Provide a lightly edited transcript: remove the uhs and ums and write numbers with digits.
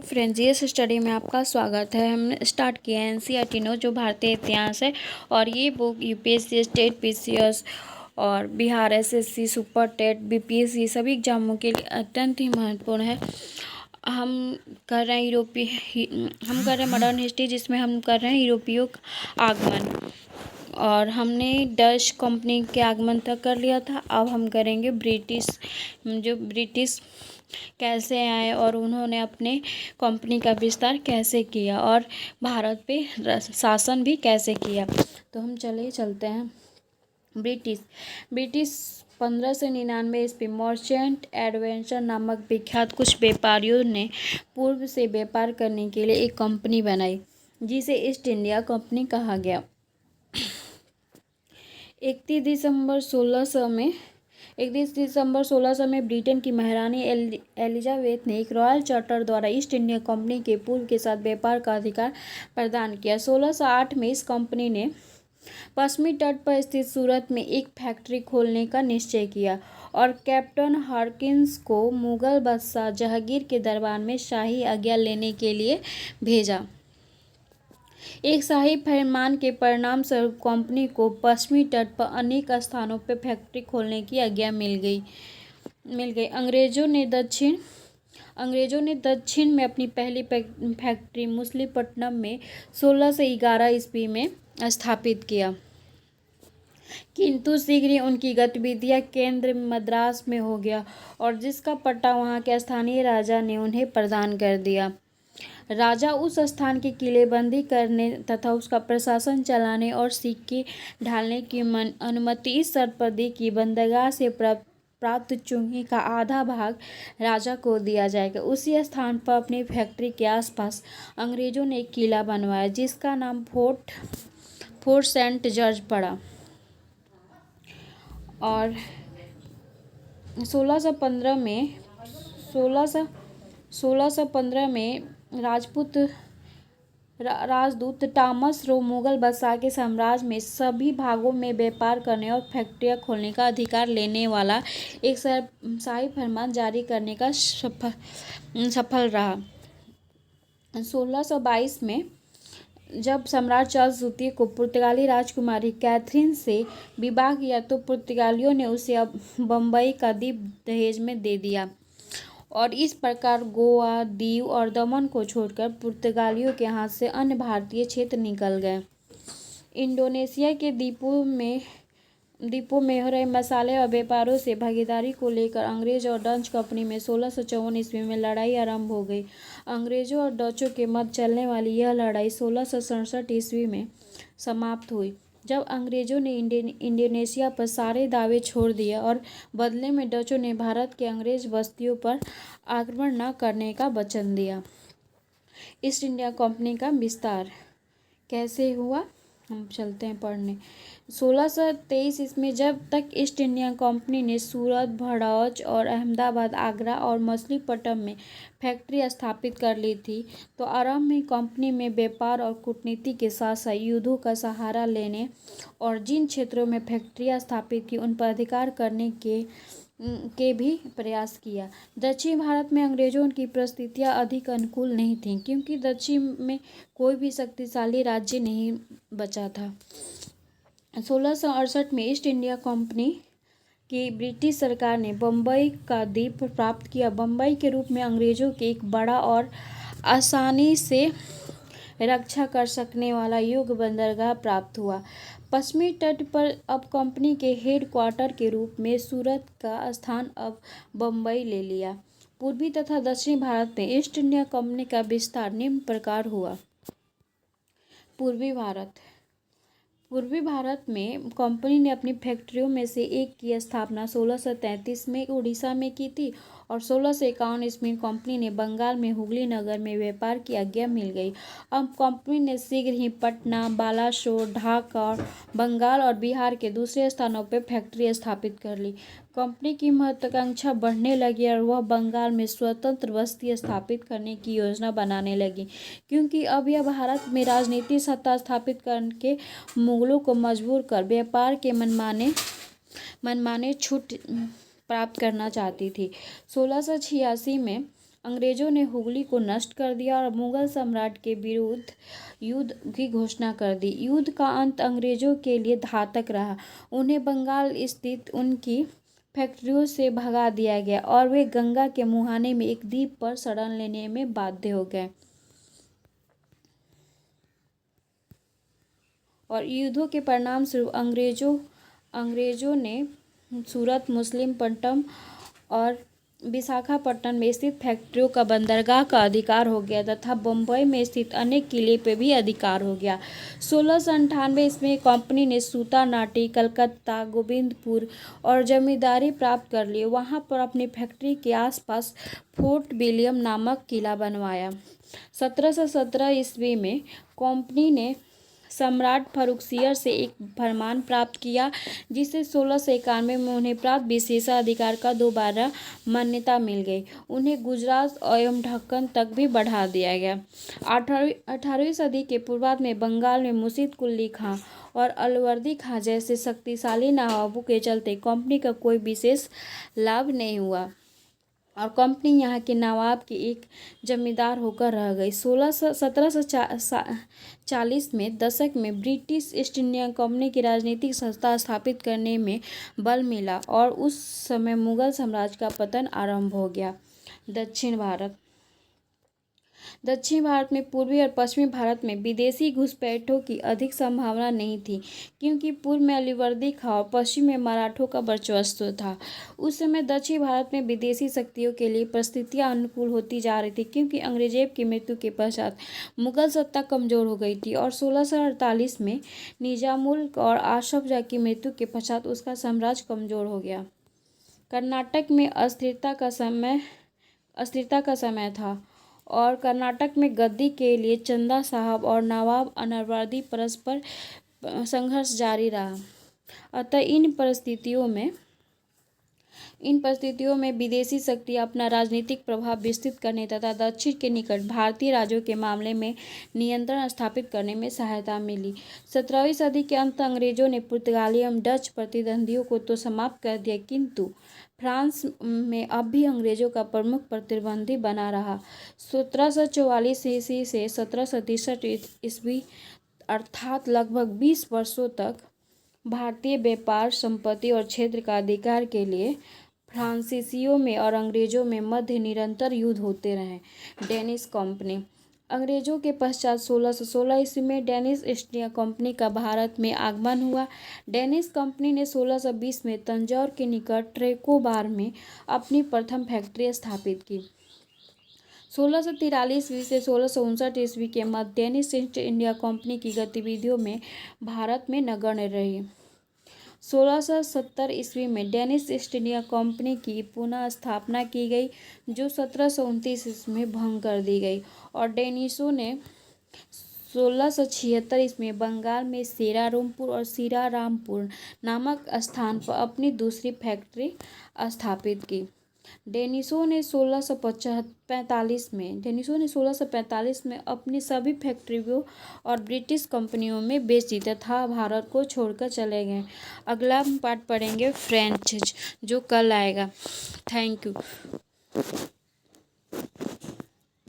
Friends, ये study में आपका स्वागत है। हमने स्टार्ट किया है एनसीईआरटी नोट जो भारतीय इतिहास है, और ये बुक यूपीएससी, स्टेट पीसीएस और Bihar SSC, super TET, BPSC सभी एग्जामों के लिए अत्यंत ही महत्वपूर्ण है। हम कर रहे हैं मॉडर्न हिस्ट्री, जिसमें हम कर रहे हैं यूरोपियों का आगमन, और हमने डच कंपनी के आगमन तक कर लिया था। अब हम करेंगे ब्रिटिश कैसे आए और उन्होंने अपने कंपनी का विस्तार कैसे किया और भारत पे शासन भी कैसे किया। तो हम चलते हैं। ब्रिटिश 1599 ईस्वी मर्चेंट एडवेंचर नामक विख्यात कुछ व्यापारियों ने पूर्व से व्यापार करने के लिए एक कंपनी बनाई, जिसे ईस्ट इंडिया कंपनी कहा गया। 31 दिसंबर 1600 में ब्रिटेन की महारानी एलिजाबेथ ने एक रॉयल चार्टर द्वारा ईस्ट इंडिया कंपनी के पूर्व के साथ व्यापार का अधिकार प्रदान किया। 1608 में इस कंपनी ने पश्चिमी तट पर स्थित सूरत में एक फैक्ट्री खोलने का निश्चय किया और कैप्टन हॉकिंस को मुगल बादशाह जहांगीर के दरबार में शाही आज्ञा लेने के लिए भेजा। एक शाही फरमान के परिणाम स्वरूप कंपनी को पश्चिमी तट पर अनेक स्थानों पर फैक्ट्री खोलने की आज्ञा मिल गई। अंग्रेजों ने दक्षिण में अपनी पहली फैक्ट्री मछलीपट्टनम में 1611 ईस्वी में स्थापित किया, किंतु शीघ्र ही उनकी गतिविधियां केंद्र मद्रास में हो गया और जिसका पट्टा वहां के स्थानीय राजा ने उन्हें प्रदान कर दिया। राजा उस स्थान की किलेबंदी करने तथा उसका प्रशासन चलाने और सिक्के ढालने की अनुमति इस शर्त पर दी कि बंदरगाह से प्राप्त चूंगी का आधा भाग राजा को दिया जाएगा। उसी स्थान पर अपनी फैक्ट्री के आसपास अंग्रेजों ने एक किला बनवाया, जिसका नाम फोर्ट सेंट जॉर्ज पड़ा, और 1615 में राजदूत टॉमस रो मुगल बादशाह के साम्राज्य में सभी भागों में व्यापार करने और फैक्ट्रियां खोलने का अधिकार लेने वाला एक शाही फरमान जारी करने का सफल रहा। 1622 में जब सम्राट चार्ल्स द्वितीय को पुर्तगाली राजकुमारी कैथरीन से विवाह किया, तो पुर्तगालियों ने उसे अब बम्बई का द्वीप दहेज में दे दिया, और इस प्रकार गोवा, दीव और दमन को छोड़कर पुर्तगालियों के हाथ से अन्य भारतीय क्षेत्र निकल गए। इंडोनेशिया के द्वीपों में हो रहे मसाले और व्यापारों से भागीदारी को लेकर अंग्रेज और डच कंपनी में 1654 ईस्वी में लड़ाई आरंभ हो गई। अंग्रेजों और डचों के मध्य चलने वाली यह लड़ाई 1667 ईस्वी में समाप्त हुई, जब अंग्रेजों ने इंडोनेशिया पर सारे दावे छोड़ दिए और बदले में डचों ने भारत के अंग्रेज बस्तियों पर आक्रमण न करने का वचन दिया। ईस्ट इंडिया कंपनी का विस्तार कैसे हुआ, हम चलते हैं पढ़ने। 1623 इसमें जब तक ईस्ट इंडिया कंपनी ने सूरत, भड़ौच और अहमदाबाद, आगरा और मछलीपट्टनम में फैक्ट्री स्थापित कर ली थी, तो आरंभ में कंपनी में व्यापार और कूटनीति के साथ साथ युद्धों का सहारा लेने और जिन क्षेत्रों में फैक्ट्रियां स्थापित की उन पर अधिकार करने के भी प्रयास किया। दक्षिण भारत में अंग्रेजों की परिस्थितियां अधिक अनुकूल नहीं थीं, क्योंकि दक्षिण में कोई भी शक्तिशाली राज्य नहीं बचा था। 1668 में ईस्ट इंडिया कंपनी की ब्रिटिश सरकार ने बम्बई का द्वीप प्राप्त किया। बम्बई के रूप में अंग्रेजों के एक बड़ा और आसानी से रक्षा कर सकने वाला योग्य बंदरगाह प्राप्त हुआ। पश्चिमी तट पर अब कंपनी के हेडक्वार्टर के रूप में सूरत का स्थान अब बम्बई ले लिया। पूर्वी तथा दक्षिणी भारत में ईस्ट इंडिया कंपनी का विस्तार निम्न प्रकार हुआ। पूर्वी भारत में कंपनी ने अपनी फैक्ट्रियों में से एक की स्थापना 1633 में उड़ीसा में की थी, और 1651 ईस्वी में कंपनी ने बंगाल में हुगली नगर में व्यापार की आज्ञा मिल गई। अब कंपनी ने शीघ्र ही पटना, बालासोर, ढाका, बंगाल और बिहार के दूसरे स्थानों पर फैक्ट्री स्थापित कर ली। कंपनी की महत्वाकांक्षा बढ़ने लगी और वह बंगाल में स्वतंत्र बस्ती स्थापित करने की योजना बनाने लगी, क्योंकि अब यह भारत में राजनीतिक सत्ता स्थापित करके मुगलों को मजबूर कर व्यापार के मनमाने छूट प्राप्त करना चाहती थी। 1686 में अंग्रेजों ने हुगली को नष्ट कर दिया और मुगल सम्राट के विरुद्ध युद्ध की घोषणा कर दी। युद्ध का अंत अंग्रेजों के लिए घातक रहा। उन्हें बंगाल स्थित उनकी फैक्ट्रियों से भगा दिया गया और वे गंगा के मुहाने में एक द्वीप पर शरण लेने में बाध्य हो गए। और युद्धों के परिणाम स्वरूप अंग्रेजों ने सूरत, मुसलिमपट्टनम और विशाखापट्टनम में स्थित फैक्ट्रियों का बंदरगाह का अधिकार हो गया तथा बम्बई में स्थित अनेक किले पे भी अधिकार हो गया। 1698 ईस्वी कंपनी ने सूता नाटी, कलकत्ता, गोविंदपुर और जमींदारी प्राप्त कर ली। वहां पर अपनी फैक्ट्री के आसपास फोर्ट विलियम नामक किला बनवाया। 1717 ईस्वी में कंपनी ने सम्राट फर्रुखसियर से एक फरमान प्राप्त किया जिससे 1691 में उन्हें प्राप्त विशेषाधिकार का दोबारा मान्यता मिल गई। उन्हें गुजरात एवं दक्कन तक भी बढ़ा दिया गया। 18वीं सदी के पूर्वार्ध में बंगाल में मुर्शीद कुली खां और अलवर्दी खां जैसे शक्तिशाली नवाबों के चलते कंपनी का कोई विशेष लाभ नहीं हुआ और कंपनी यहाँ के नवाब की एक जमींदार होकर रह गई। 1740 में दशक में ब्रिटिश ईस्ट इंडिया कंपनी की राजनीतिक संस्था स्थापित करने में बल मिला और उस समय मुगल साम्राज्य का पतन आरंभ हो गया। दक्षिण भारत में पूर्वी और पश्चिमी भारत में विदेशी घुसपैठों की अधिक संभावना नहीं थी क्योंकि पूर्व में अलीवर्दी खां और पश्चिम में मराठों का वर्चस्व था। उस समय दक्षिण भारत में विदेशी शक्तियों के लिए परिस्थितियां अनुकूल होती जा रही थी क्योंकि औरंगजेब की मृत्यु के पश्चात मुगल सत्ता कमजोर हो गई थी और 1648 में निजामुल और आसफ जाह की मृत्यु के पश्चात उसका साम्राज्य कमजोर हो गया। कर्नाटक में अस्थिरता का समय था और कर्नाटक में गद्दी के लिए चंदा साहब और नवाब अनवर्दी परस्पर संघर्ष जारी रहा। अतः इन परिस्थितियों में विदेशी शक्ति अपना राजनीतिक प्रभाव विस्तृत करने तथा दक्षिण के निकट भारतीय राज्यों के मामले में नियंत्रण स्थापित करने में सहायता मिली। 17वीं सदी के अंत अंग्रेजों ने पुर्तगाली एवं डच प्रतिद्वंदियों को तो समाप्त कर दिया किंतु फ्रांस में अब भी अंग्रेजों का प्रमुख प्रतिद्वंदी बना रहा। 1744 ईस्वी से 1763 ईस्वी अर्थात लगभग 20 वर्षों तक भारतीय व्यापार, संपत्ति और क्षेत्र का अधिकार के लिए फ्रांसीसियों में और अंग्रेजों में मध्य निरंतर युद्ध होते रहे। डेनिश कंपनी अंग्रेजों के पश्चात 1616 ईस्वी में डेनिश ईस्ट इंडिया कंपनी का भारत में आगमन हुआ। डेनिश कंपनी ने 1620 में तंजौर के निकट ट्रेकोबार में अपनी प्रथम फैक्ट्री स्थापित की। 1643 ईस्वी से 1659 ईस्वी के मध्य डेनिश ईस्ट इंडिया कंपनी की गतिविधियों में भारत में नगण्य रही। 1670 ईस्वी में डेनिश ईस्ट इंडिया कंपनी की पुनः स्थापना की गई जो 1729 ईस्वी में भंग कर दी गई और डेनिशों ने 1676 ईस्वी में बंगाल में सेरारुमपुर और सीरारामपुर नामक स्थान पर अपनी दूसरी फैक्ट्री स्थापित की। डेनिशों ने 1645 में अपनी सभी फैक्ट्रियों और ब्रिटिश कंपनियों में बेच दी तथा भारत को छोड़कर चले गए। अगला पार्ट पढ़ेंगे फ्रेंच जो कल आएगा। Thank you.